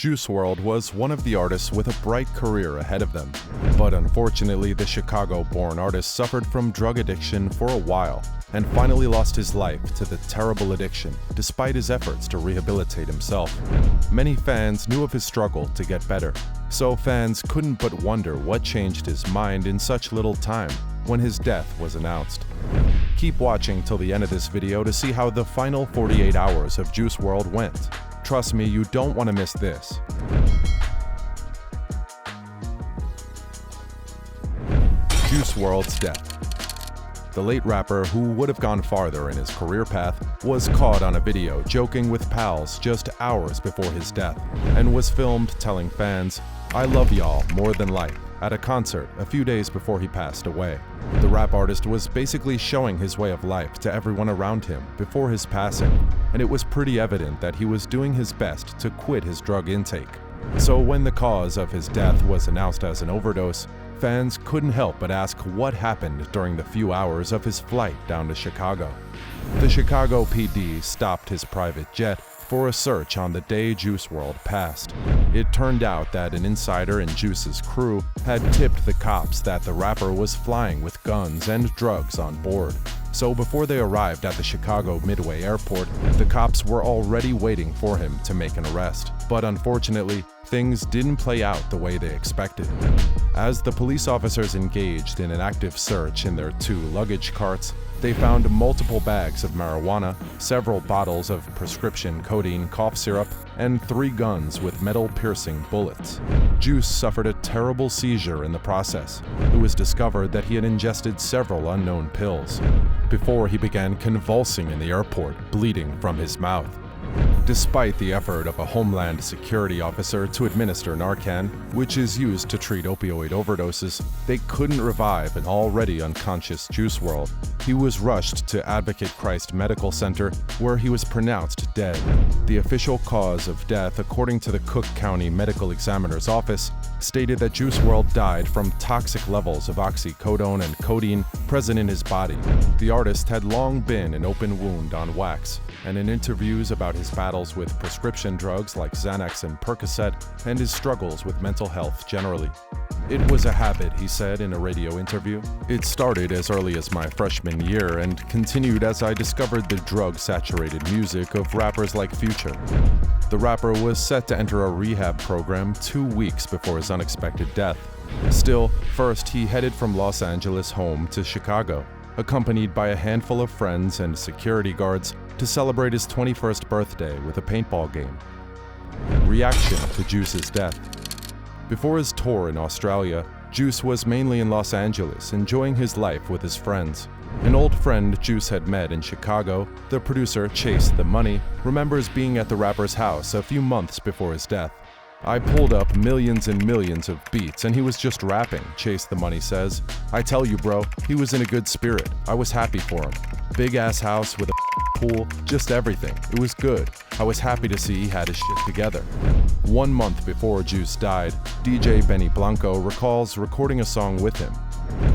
Juice WRLD was one of the artists with a bright career ahead of them. But unfortunately, the Chicago-born artist suffered from drug addiction for a while and finally lost his life to the terrible addiction, despite his efforts to rehabilitate himself. Many fans knew of his struggle to get better, so fans couldn't but wonder what changed his mind in such little time when his death was announced. Keep watching till the end of this video to see how the final 48 hours of Juice WRLD went. Trust me, you don't want to miss this. Juice WRLD's death. The late rapper, who would have gone farther in his career path, was caught on a video joking with pals just hours before his death, and was filmed telling fans, "I love y'all more than life," at a concert a few days before he passed away. The rap artist was basically showing his way of life to everyone around him before his passing, and it was pretty evident that he was doing his best to quit his drug intake. So when the cause of his death was announced as an overdose, fans couldn't help but ask what happened during the few hours of his flight down to Chicago. The Chicago PD stopped his private jet for a search on the day Juice WRLD passed. It turned out that an insider in Juice's crew had tipped the cops that the rapper was flying with guns and drugs on board. So before they arrived at the Chicago Midway Airport, the cops were already waiting for him to make an arrest. But unfortunately, things didn't play out the way they expected. As the police officers engaged in an active search in their 2 luggage carts, they found multiple bags of marijuana, several bottles of prescription codeine cough syrup, and 3 guns with metal-piercing bullets. Juice suffered a terrible seizure in the process. It was discovered that he had ingested several unknown pills before he began convulsing in the airport, bleeding from his mouth. Despite the effort of a Homeland Security officer to administer Narcan, which is used to treat opioid overdoses, they couldn't revive an already unconscious Juice WRLD. He was rushed to Advocate Christ Medical Center, where he was pronounced dead. The official cause of death, according to the Cook County Medical Examiner's Office, stated that Juice WRLD died from toxic levels of oxycodone and codeine present in his body. The artist had long been an open wound on wax, and in interviews about his battles with prescription drugs like Xanax and Percocet, and his struggles with mental health generally. "It was a habit," he said in a radio interview. "It started as early as my freshman year and continued as I discovered the drug-saturated music of rappers like Future." The rapper was set to enter a rehab program 2 weeks before his unexpected death. Still, first he headed from Los Angeles home to Chicago, accompanied by a handful of friends and security guards to celebrate his 21st birthday with a paintball game. Reaction to Juice's death. Before his tour in Australia, Juice was mainly in Los Angeles, enjoying his life with his friends. An old friend Juice had met in Chicago, the producer Chase the Money, remembers being at the rapper's house a few months before his death. "I pulled up millions and millions of beats and he was just rapping," Chase the Money says. "I tell you bro, he was in a good spirit. I was happy for him. Big ass house with a pool, just everything. It was good. I was happy to see he had his shit together." 1 month before Juice died, DJ Benny Blanco recalls recording a song with him.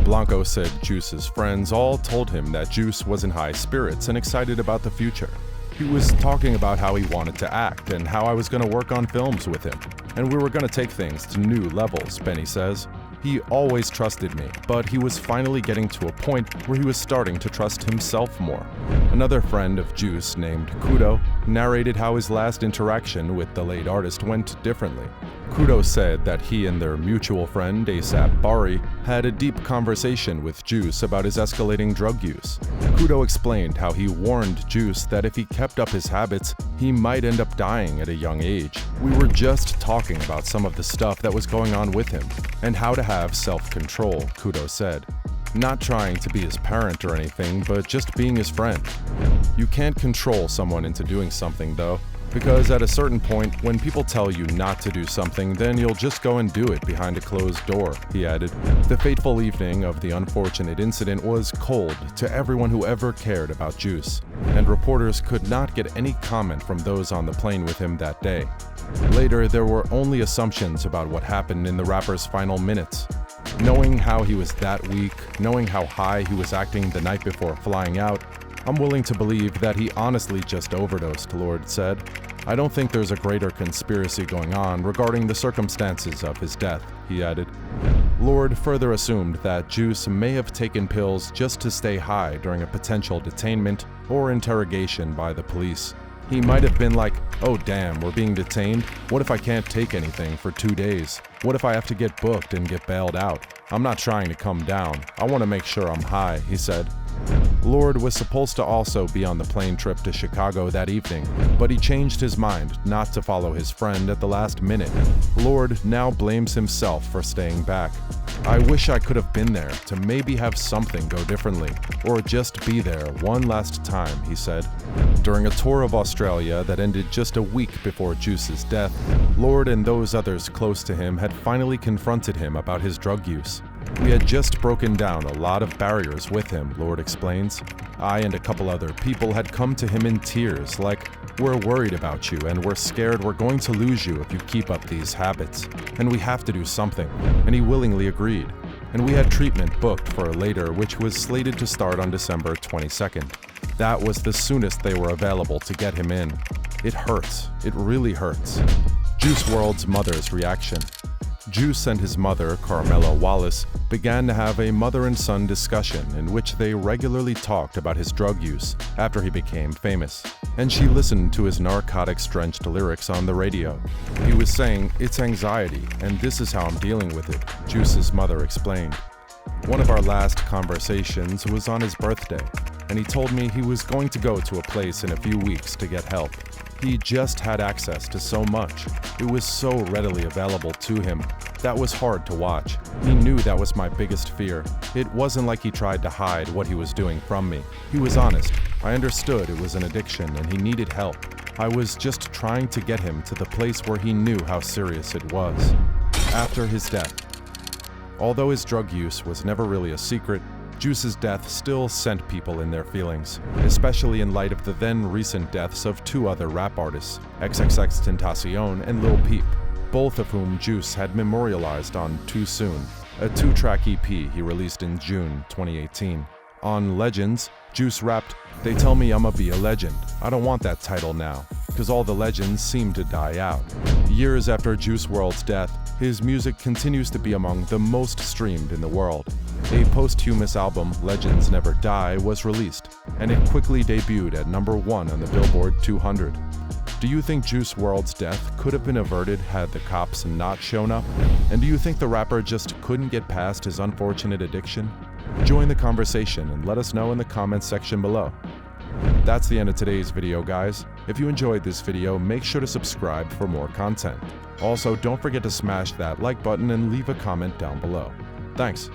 Blanco said Juice's friends all told him that Juice was in high spirits and excited about the future. "He was talking about how he wanted to act and how I was going to work on films with him, and we were going to take things to new levels," Benny says. "He always trusted me, but he was finally getting to a point where he was starting to trust himself more." Another friend of Juice named Kudo narrated how his last interaction with the late artist went differently. Kudo said that he and their mutual friend ASAP Bari had a deep conversation with Juice about his escalating drug use. Kudo explained how he warned Juice that if he kept up his habits, he might end up dying at a young age. "We were just talking about some of the stuff that was going on with him and how to have self-control," Kudo said. "Not trying to be his parent or anything, but just being his friend. You can't control someone into doing something though, because at a certain point, when people tell you not to do something, then you'll just go and do it behind a closed door," he added. The fateful evening of the unfortunate incident was cold to everyone who ever cared about Juice, and reporters could not get any comment from those on the plane with him that day. Later, there were only assumptions about what happened in the rapper's final minutes. Knowing how he was that weak, knowing how high he was acting the night before flying out, "I'm willing to believe that he honestly just overdosed," Lord said. I don't think there's a greater conspiracy going on regarding the circumstances of his death, he added. Lord further assumed that Juice may have taken pills just to stay high during a potential detainment or interrogation by the police. He might have been like, oh damn, we're being detained? What if I can't take anything for 2 days? What if I have to get booked and get bailed out? I'm not trying to come down. I want to make sure I'm high, he said. Lord was supposed to also be on the plane trip to Chicago that evening, but he changed his mind not to follow his friend at the last minute. Lord now blames himself for staying back. I wish I could have been there to maybe have something go differently, or just be there one last time, he said. During a tour of Australia that ended just a week before Juice's death, Lord and those others close to him had finally confronted him about his drug use. We had just broken down a lot of barriers with him, Lord explains. I and a couple other people had come to him in tears, like, we're worried about you and we're scared we're going to lose you if you keep up these habits, and we have to do something, and he willingly agreed. And we had treatment booked for later, which was slated to start on December 22nd. That was the soonest they were available to get him in. It hurts. It really hurts. Juice WRLD's mother's reaction. Juice and his mother, Carmela Wallace, began to have a mother and son discussion in which they regularly talked about his drug use after he became famous, and she listened to his narcotics-drenched lyrics on the radio. He was saying, "It's anxiety, and this is how I'm dealing with it," Juice's mother explained. One of our last conversations was on his birthday, and he told me he was going to go to a place in a few weeks to get help. He just had access to so much. It was so readily available to him. That was hard to watch. He knew that was my biggest fear. It wasn't like he tried to hide what he was doing from me. He was honest. I understood it was an addiction and he needed help. I was just trying to get him to the place where he knew how serious it was. After his death. Although his drug use was never really a secret, Juice's death still sent people in their feelings, especially in light of the then recent deaths of 2 other rap artists, XXXTentacion and Lil Peep, both of whom Juice had memorialized on Too Soon, a 2-track EP he released in June 2018. On Legends, Juice rapped, "They tell me I'ma be a legend. I don't want that title now, cause all the legends seem to die out." Years after Juice WRLD's death, his music continues to be among the most streamed in the world. A posthumous album, Legends Never Die, was released, and it quickly debuted at #1 on the Billboard 200. Do you think Juice WRLD's death could have been averted had the cops not shown up? And do you think the rapper just couldn't get past his unfortunate addiction? Join the conversation and let us know in the comments section below. That's the end of today's video, guys. If you enjoyed this video, make sure to subscribe for more content. Also, don't forget to smash that like button and leave a comment down below. Thanks.